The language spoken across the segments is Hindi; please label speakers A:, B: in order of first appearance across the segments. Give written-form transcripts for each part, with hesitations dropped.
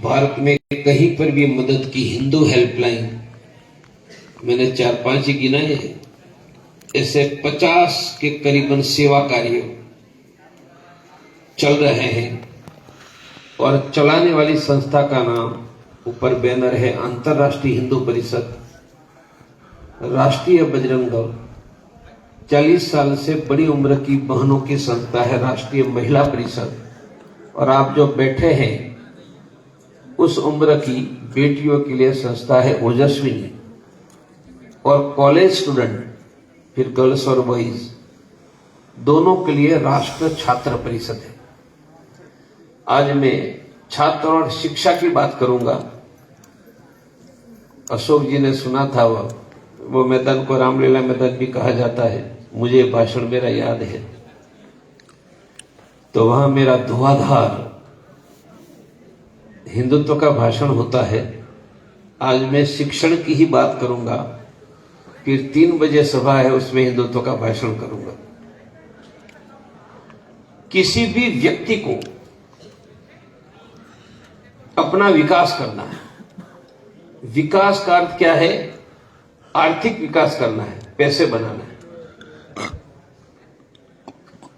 A: भारत में कहीं पर भी मदद की हिंदू हेल्पलाइन मैंने 4-5 ही गिनाए, ऐसे 50 के करीबन सेवा कार्य चल रहे हैं। और चलाने वाली संस्था का नाम ऊपर बैनर है अंतर्राष्ट्रीय हिंदू परिषद, राष्ट्रीय बजरंग दल। 40 साल से बड़ी उम्र की बहनों की संस्था है राष्ट्रीय महिला परिषद। और आप जो बैठे हैं उस उम्र की बेटियों के लिए संस्था है ओजस्विनी। और कॉलेज स्टूडेंट, फिर गर्ल्स और बॉयज दोनों के लिए राष्ट्र छात्र परिषद है। आज मैं छात्र और शिक्षा की बात करूंगा। अशोक जी ने सुना था वो मैदान को रामलीला मैदान भी कहा जाता है, मुझे भाषण मेरा याद है। तो वहां मेरा धुआंधार हिंदुत्व का भाषण होता है। आज मैं शिक्षण की ही बात करूंगा, फिर 3 बजे सभा है उसमें हिंदुत्व का भाषण करूंगा। किसी भी व्यक्ति को अपना विकास करना है। विकास का अर्थ क्या है? आर्थिक विकास करना है, पैसे बनाना है।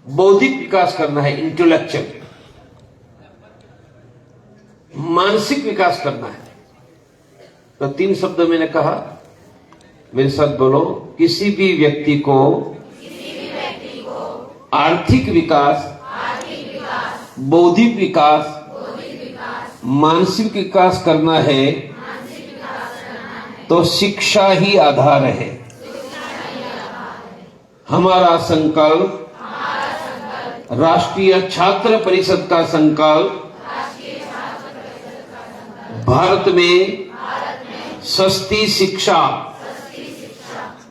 A: बौद्धिक विकास करना है, इंटेलेक्चुअल। मानसिक विकास करना है। तो 3 शब्द मैंने कहा, मेरे साथ बोलो। किसी भी व्यक्ति को आर्थिक विकास, बौद्धिक विकास, मानसिक विकास करना है तो शिक्षा ही आधार है। हमारा संकल्प, राष्ट्रीय छात्र परिषद का संकल्प, भारत में सस्ती शिक्षा,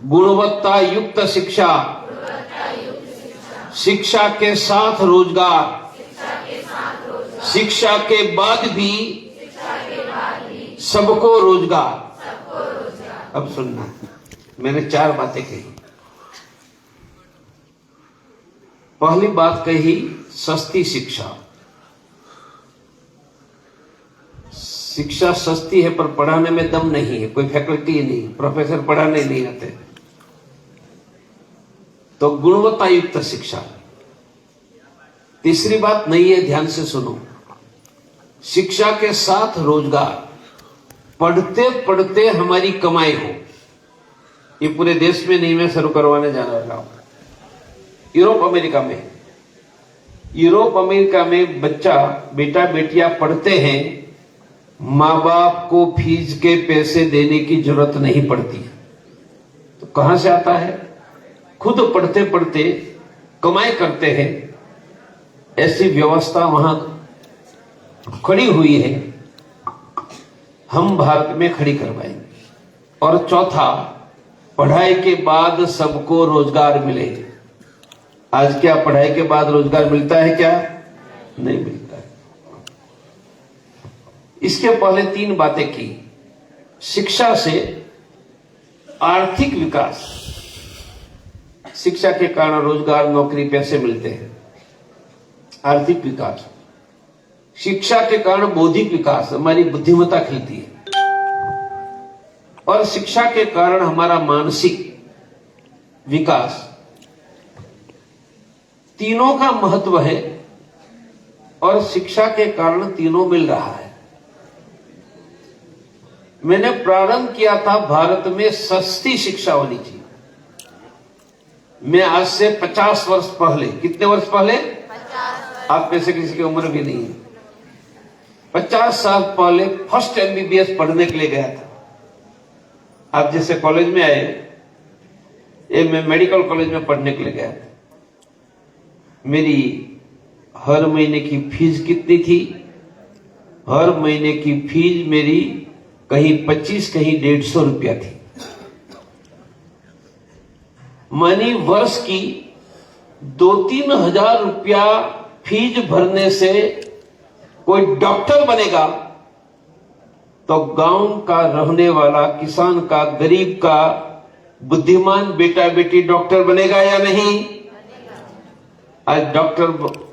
A: गुणवत्ता युक्त शिक्षा, शिक्षा के साथ रोजगार, शिक्षा के बाद भी सबको रोजगार। अब सुनना, मैंने 4 बातें कही। पहली बात कही सस्ती शिक्षा। शिक्षा सस्ती है पर पढ़ाने में दम नहीं है, कोई फैकल्टी नहीं, प्रोफेसर पढ़ाने नहीं आते। तो गुणवत्ता युक्त शिक्षा। तीसरी बात नहीं है, ध्यान से सुनो, शिक्षा के साथ रोजगार। पढ़ते पढ़ते हमारी कमाई हो। ये पूरे देश में नहीं, मैं शुरू करवाने जाने वाला हूं। यूरोप अमेरिका में बेटा बेटियां पढ़ते हैं, माँ बाप को फीस के पैसे देने की जरूरत नहीं पड़ती। तो कहां से आता है? खुद पढ़ते पढ़ते कमाई करते हैं। ऐसी व्यवस्था वहां खड़ी हुई है, हम भारत में खड़ी करवाएंगे। और चौथा, पढ़ाई के बाद सबको रोजगार मिले। आज क्या पढ़ाई के बाद रोजगार मिलता है? क्या नहीं मिलता है। इसके पहले 3 बातें की। शिक्षा से आर्थिक विकास, शिक्षा के कारण रोजगार, नौकरी, पैसे मिलते हैं। आर्थिक विकास। शिक्षा के कारण बौद्धिक विकास, हमारी बुद्धिमत्ता खिलती है। और शिक्षा के कारण हमारा मानसिक विकास। तीनों का महत्व है और शिक्षा के कारण तीनों मिल रहा है। मैंने प्रारंभ किया था भारत में सस्ती शिक्षा होनी चाहिए। मैं आज से 50 वर्ष पहले, कितने वर्ष पहले? 50। आप में से किसी की उम्र भी नहीं है। 50 साल पहले फर्स्ट MBBS पढ़ने के लिए गया था। आप जैसे कॉलेज में आए, ये मैं मेडिकल कॉलेज में पढ़ने के लिए गया था। मेरी हर महीने की फीस कितनी थी? हर महीने की फीस मेरी कहीं 25, कहीं 150 रुपया थी। मानी वर्ष की 2-3 हजार रुपया फीस भरने से कोई डॉक्टर बनेगा तो गांव का रहने वाला, किसान का, गरीब का, बुद्धिमान बेटा बेटी डॉक्टर बनेगा या नहीं? आज डॉक्टर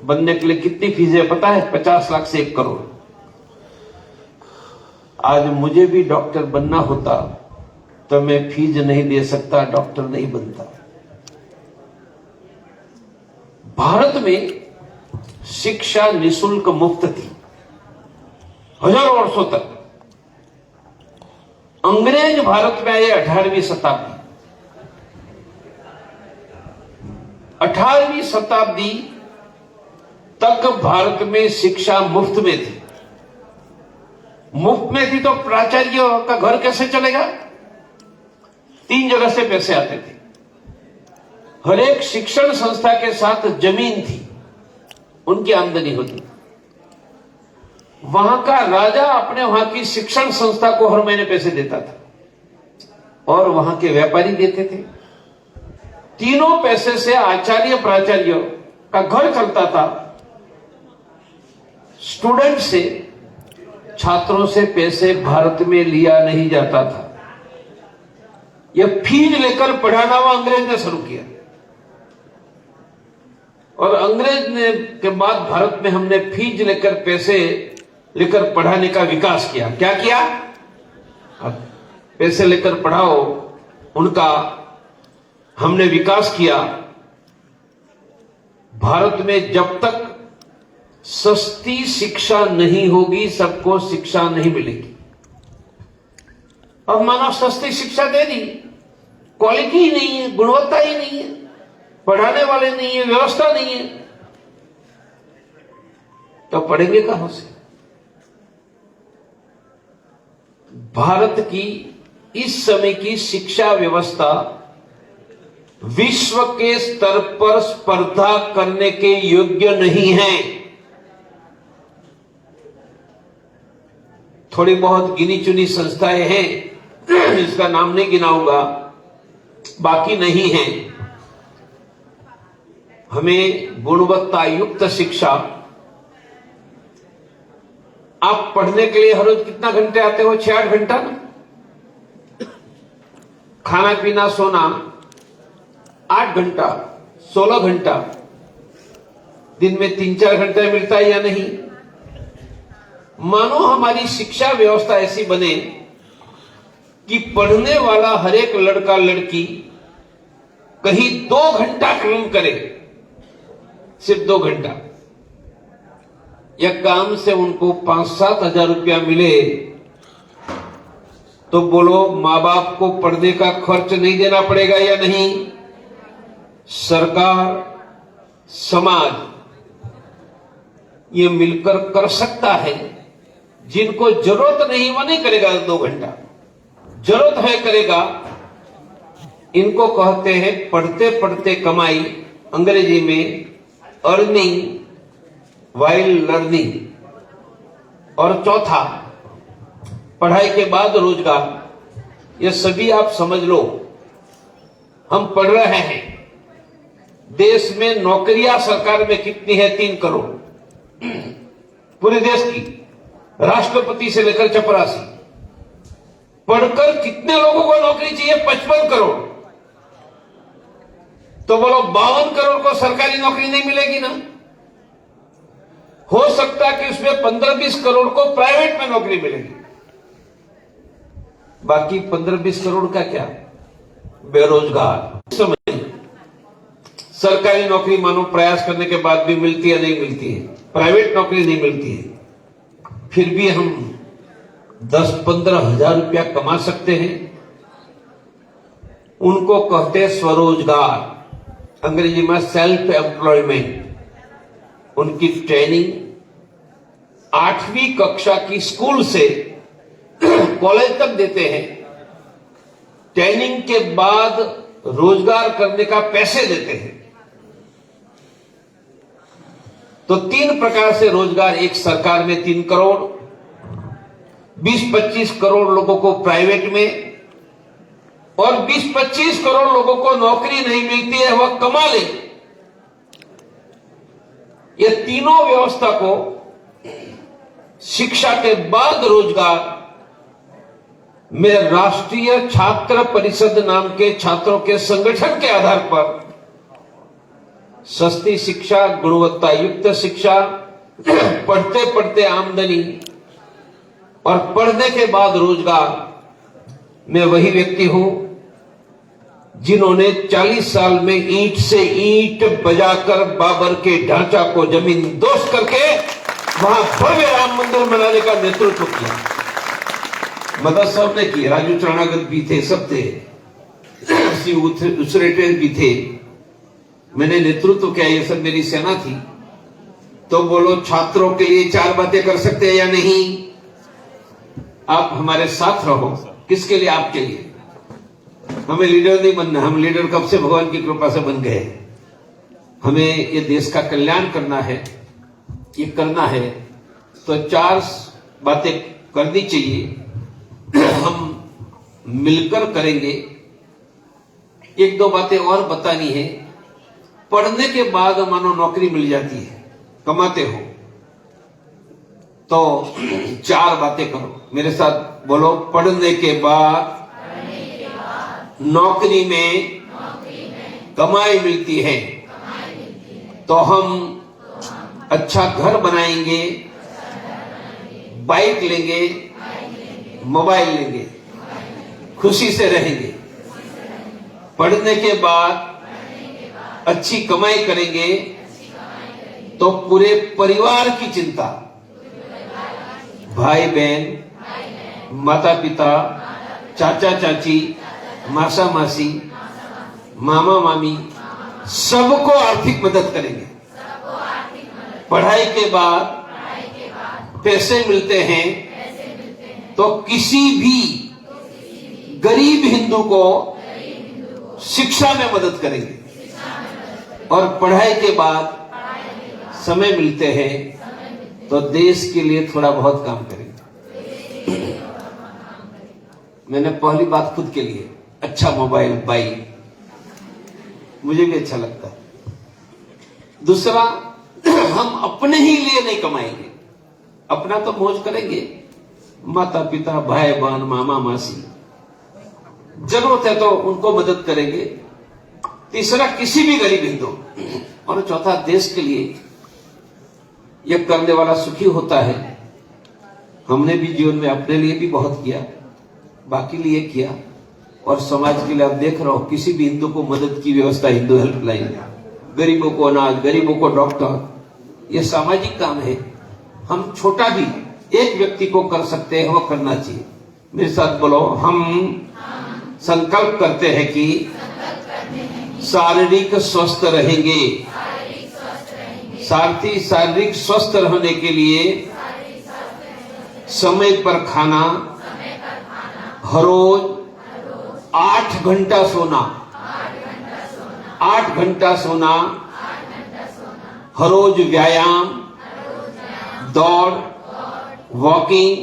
A: बनने के लिए कितनी फीस है पता है? 50 लाख से 1 करोड़। आज मुझे भी डॉक्टर बनना होता तो मैं फीस नहीं दे सकता, डॉक्टर नहीं बनता। भारत में शिक्षा निशुल्क मुफ्त थी हजारों वर्षों तक। अंग्रेज भारत में आए 18वीं शताब्दी। 18वीं शताब्दी तक भारत में शिक्षा मुफ्त में थी। मुफ्त में थी तो प्राचार्य का घर कैसे चलेगा? 3 जगह से पैसे आते थे। हर एक शिक्षण संस्था के साथ जमीन थी, उनकी आमदनी होती। वहां का राजा अपने वहां की शिक्षण संस्था को हर महीने पैसे देता था और वहां के व्यापारी देते थे। तीनों पैसे से आचार्य प्राचार्य का घर चलता था। स्टूडेंट से, छात्रों से पैसे भारत में लिया नहीं जाता था। यह फीस लेकर पढ़ाना वो अंग्रेज ने शुरू किया और अंग्रेज ने के बाद भारत में हमने फीस लेकर, पैसे लेकर पढ़ाने का विकास किया। क्या किया? अब पैसे लेकर पढ़ाओ, उनका हमने विकास किया। भारत में जब तक सस्ती शिक्षा नहीं होगी, सबको शिक्षा नहीं मिलेगी। अब मानो सस्ती शिक्षा दे दी, क्वालिटी ही नहीं है, गुणवत्ता ही नहीं है, पढ़ाने वाले नहीं है, व्यवस्था नहीं है, तो पढ़ेंगे कहां से? भारत की इस समय की शिक्षा व्यवस्था विश्व के स्तर पर स्पर्धा करने के योग्य नहीं है। थोड़ी बहुत गिनी चुनी संस्थाएं हैं, इसका नाम नहीं गिनाऊंगा, बाकी नहीं है। हमें गुणवत्ता युक्त शिक्षा। आप पढ़ने के लिए हर रोज कितना घंटे आते हो? 6-8 घंटा ना। खाना पीना सोना 8 घंटा, 16 घंटा। दिन में 3-4 घंटे मिलता है या नहीं? मानो हमारी शिक्षा व्यवस्था ऐसी बने कि पढ़ने वाला हर एक लड़का लड़की कहीं 2 घंटा काम करे, सिर्फ 2 घंटा। या काम से उनको 5-7 हजार रुपया मिले तो बोलो मां बाप को पढ़ने का खर्च नहीं देना पड़ेगा या नहीं? सरकार, समाज ये मिलकर कर सकता है। जिनको जरूरत नहीं वो नहीं करेगा 2 घंटा, जरूरत है करेगा। इनको कहते हैं पढ़ते पढ़ते कमाई, अंग्रेजी में अर्निंग वाइल लर्निंग। और चौथा, पढ़ाई के बाद रोजगार। ये सभी आप समझ लो। हम पढ़ रहे हैं, देश में नौकरियां सरकार में कितनी है? 3 करोड़ पूरे देश की, राष्ट्रपति से लेकर चपरासी। पढ़कर कितने लोगों को नौकरी चाहिए? 55 करोड़। तो बोलो 52 करोड़ को सरकारी नौकरी नहीं मिलेगी ना? हो सकता है कि उसमें 15-20 करोड़ को प्राइवेट में नौकरी मिलेगी। बाकी 15-20 करोड़ का क्या? बेरोजगार। समझ, सरकारी नौकरी मानो प्रयास करने के बाद भी मिलती है, नहीं मिलती है। प्राइवेट नौकरी नहीं मिलती है। फिर भी हम 10-15 हजार रुपया कमा सकते हैं। उनको कहते हैं स्वरोजगार, अंग्रेजी में सेल्फ एम्प्लॉयमेंट। उनकी ट्रेनिंग 8वीं कक्षा की स्कूल से कॉलेज तक देते हैं। ट्रेनिंग के बाद रोजगार करने का पैसे देते हैं। तो 3 प्रकार से रोजगार, एक सरकार में 3 करोड़, 20-25 करोड़ लोगों को प्राइवेट में, और 20-25 करोड़ लोगों को नौकरी नहीं मिलती है, वह कमा ले। ये तीनों व्यवस्था को शिक्षा के बाद रोजगार में राष्ट्रीय छात्र परिषद नाम के छात्रों के संगठन के आधार पर सस्ती शिक्षा, गुणवत्ता युक्त शिक्षा, पढ़ते पढ़ते आमदनी, और पढ़ने के बाद रोजगार। मैं वही व्यक्ति हूं जिन्होंने 40 साल में ईंट से ईंट बजाकर बाबर के ढांचा को जमीन दोष करके वहां भव्य राम मंदिर बनाने का नेतृत्व किया। मदद साहब ने की, राजू चरणागत भी थे, सब थे, उसरेटे भी थे। मैंने नेतृत्व किया, ये सब मेरी सेना थी। तो बोलो छात्रों के लिए 4 बातें कर सकते हैं या नहीं? आप हमारे साथ रहो। किसके लिए? आपके लिए। हमें लीडर नहीं बनना, हम लीडर कब से भगवान की कृपा से बन गए। हमें ये देश का कल्याण करना है, ये करना है तो 4 बातें करनी चाहिए। हम मिलकर करेंगे। 1-2 बातें और बतानी है। पढ़ने के बाद मानो नौकरी मिल जाती है, कमाते हो, तो 4 बातें करो। मेरे साथ बोलो, पढ़ने के बाद नौकरी में कमाई मिलती है तो हम अच्छा घर बनाएंगे, बाइक लेंगे, मोबाइल लेंगे, खुशी से रहेंगे। पढ़ने के बाद अच्छी कमाई करेंगे तो पूरे परिवार की चिंता, भाई बहन, माता पिता, चाचा चाची, मासा मासी, मामा मामी, सबको आर्थिक मदद करेंगे। पढ़ाई के बाद पैसे मिलते हैं तो किसी भी गरीब हिंदू को शिक्षा में मदद करेंगे। और पढ़ाई के बाद समय मिलते हैं तो देश के लिए थोड़ा बहुत काम करेंगे। मैंने पहली बात खुद के लिए, अच्छा मोबाइल, बाइक, मुझे भी अच्छा लगता है। दूसरा, हम अपने ही लिए नहीं कमाएंगे, अपना तो मौज करेंगे। माता पिता, भाई बहन, मामा मासी, जरूरत है तो उनको मदद करेंगे। तीसरा, किसी भी गरीब हिंदू। और चौथा, देश के लिए। यह करने वाला सुखी होता है। हमने भी जीवन में अपने लिए भी बहुत किया, बाकी लिए किया, और समाज के लिए आप देख रहे हो किसी भी हिंदू को मदद की व्यवस्था, हिंदू हेल्पलाइन है, गरीबों को अनाज, गरीबों को डॉक्टर, ये सामाजिक काम है। हम छोटा भी एक व्यक्ति को कर सकते हैं, वो करना चाहिए। मेरे साथ बोलो, हम संकल्प करते हैं कि शारीरिक स्वस्थ रहेंगे। शारीरिक स्वस्थ रहने के लिए समय पर खाना, हर रोज 8 घंटा सोना, 8 घंटा सोना, हर रोज व्यायाम, दौड़, वॉकिंग,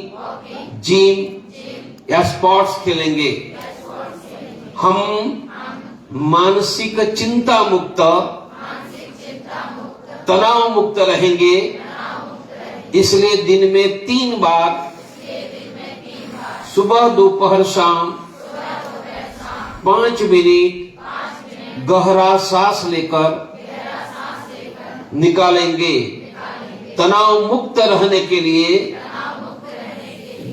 A: जिम या स्पोर्ट्स खेलेंगे। हम मानसिक चिंता मुक्त, तनाव मुक्त रहेंगे। इसलिए दिन में 3 बार, सुबह, दोपहर, शाम 5 मिनट गहरा सांस लेकर निकालेंगे। तनाव मुक्त रहने के लिए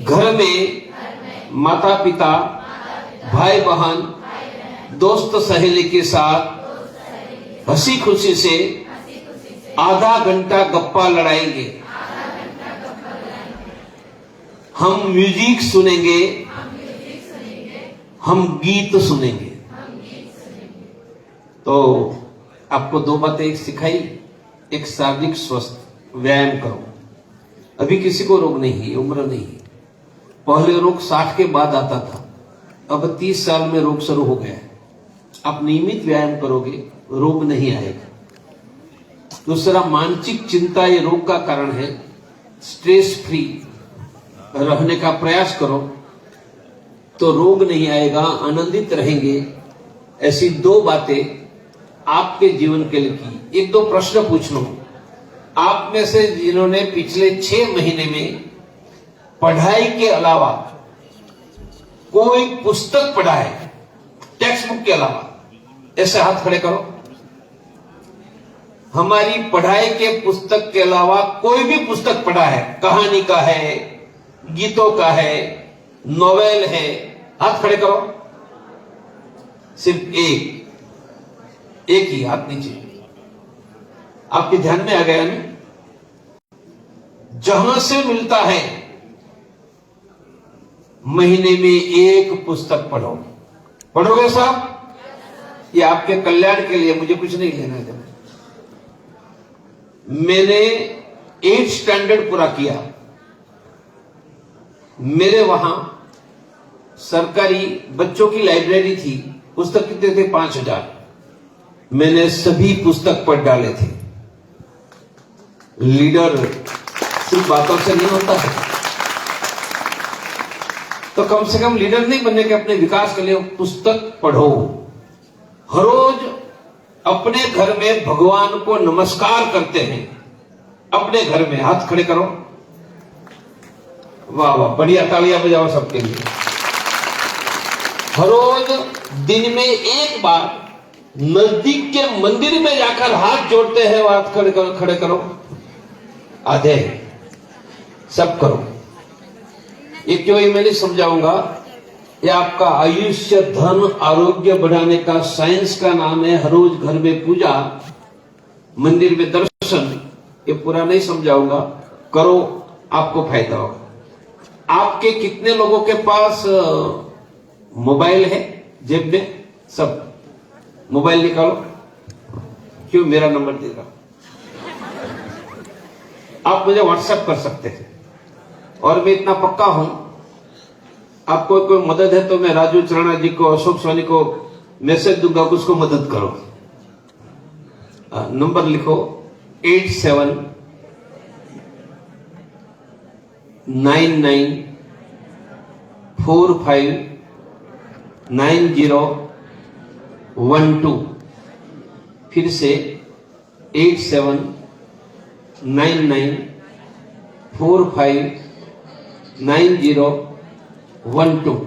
A: घर में माता पिता, भाई बहन, दोस्त सहेली के साथ हंसी खुशी से आधा घंटा गप्पा लड़ाएंगे। हम म्यूजिक सुनेंगे, हम गीत सुनेंगे। तो आपको 2 बातें सिखाई। एक, शारीरिक स्वस्थ, व्यायाम करो। अभी किसी को रोग नहीं है, उम्र नहीं है। पहले रोग 60 के बाद आता था, अब 30 साल में रोग शुरू हो गया है। आप नियमित व्यायाम करोगे, रोग नहीं आएगा। दूसरा, मानसिक चिंता ये रोग का कारण है। स्ट्रेस फ्री रहने का प्रयास करो तो रोग नहीं आएगा, आनंदित रहेंगे। ऐसी 2 बातें आपके जीवन के लिए की। 1-2 प्रश्न पूछ लो। आप में से जिन्होंने पिछले 6 महीने में पढ़ाई के अलावा कोई पुस्तक पढ़ा है, टेक्स्ट बुक के अलावा, ऐसे हाथ खड़े करो। हमारी पढ़ाई के पुस्तक के अलावा कोई भी पुस्तक पढ़ा है, कहानी का है, गीतों का है, नोवेल है। हाथ खड़े करो। सिर्फ एक ही हाथ नीचे। आपके ध्यान में आ गया ना? जहां से मिलता है महीने में एक पुस्तक पढ़ो। पढ़ोगे साहब? ये आपके कल्याण के लिए, मुझे कुछ नहीं लेना देना। मैंने 8th स्टैंडर्ड पूरा किया। मेरे वहां सरकारी बच्चों की लाइब्रेरी थी। पुस्तक कितने थे? 5000। मैंने सभी पुस्तक पढ़ डाले थे। लीडर सिर्फ बातों से नहीं होता है, तो कम से कम लीडर नहीं बनने के, अपने विकास के लिए पुस्तक पढ़ो। हर रोज अपने घर में भगवान को नमस्कार करते हैं। अपने घर में हाथ खड़े करो। वाह वाह, बढ़िया, तालियां बजाओ सबके लिए। हर रोज दिन में एक बार नजदीक के मंदिर में जाकर हाथ जोड़ते हैं। हाथ खड़े करो, खड़े करो। आधे सब करो। ये क्यों, ये मैं नहीं समझाऊंगा। ये आपका आयुष्य, धन, आरोग्य बढ़ाने का साइंस का नाम है। हर रोज घर में पूजा, मंदिर में दर्शन। ये पूरा नहीं समझाऊंगा, करो, आपको फायदा होगा। आपके कितने लोगों के पास मोबाइल है जेब में? सब मोबाइल निकालो। क्यों? मेरा नंबर दे रहा। आप मुझे व्हाट्सएप कर सकते हैं। और मैं इतना पक्का हूं, आपको कोई मदद है तो मैं राजू चरणा जी को, अशोक सोनी को मैसेज दूंगा, उसको मदद करो। नंबर लिखो 8799459012। फिर से 8799459012।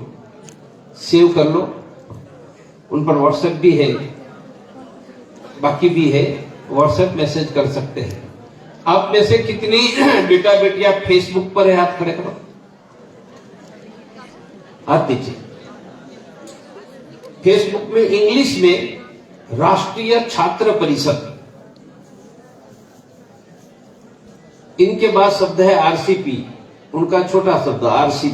A: सेव कर लो। उन पर व्हाट्सएप भी है, बाकी भी है। व्हाट्सएप मैसेज कर सकते हैं। आप में से कितनी बेटा बेटियां फेसबुक पर है? हाथ खड़े करो। हाथ दीजिए। फेसबुक में इंग्लिश में राष्ट्रीय छात्र परिषद, इनके बाद शब्द है आरसीपी। उनका छोटा शब्द आरसीपी।